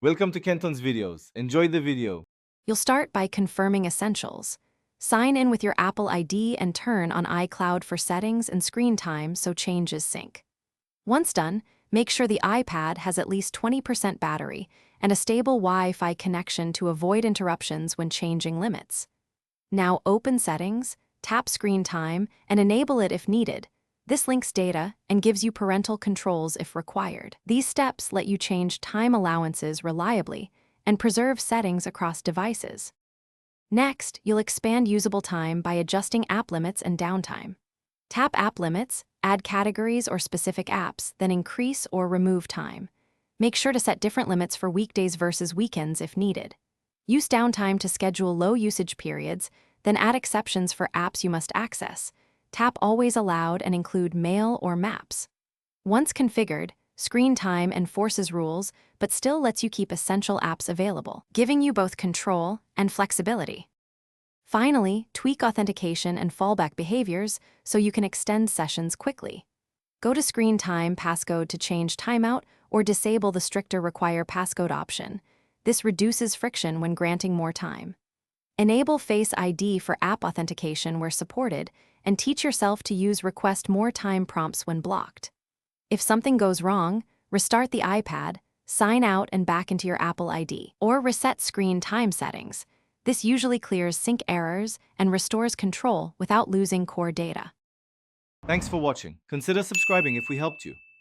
Welcome to Kenton's videos. Enjoy the video. You'll start by confirming essentials. Sign in with your Apple ID and turn on iCloud for settings and screen time so changes sync. Once done, make sure the iPad has at least 20% battery and a stable Wi-Fi connection to avoid interruptions when changing limits. Now open Settings, tap Screen Time, and enable it if needed. This links data and gives you parental controls if required. These steps let you change time allowances reliably and preserve settings across devices. Next, you'll expand usable time by adjusting app limits and downtime. Tap App Limits, add categories or specific apps, then increase or remove time. Make sure to set different limits for weekdays versus weekends if needed. Use downtime to schedule low usage periods, then add exceptions for apps you must access. Tap Always Allowed and include Mail or Maps. Once configured, Screen Time enforces rules but still lets you keep essential apps available, giving you both control and flexibility. Finally, tweak authentication and fallback behaviors so you can extend sessions quickly. Go to Screen Time passcode to change timeout or disable the stricter Require passcode option. This reduces friction when granting more time. Enable Face ID for app authentication where supported, and teach yourself to use Request More Time prompts when blocked. If something goes wrong, restart the iPad, sign out and back into your Apple ID, or reset screen time settings. This usually clears sync errors and restores control without losing core data. Thanks for watching. Consider subscribing if we helped you.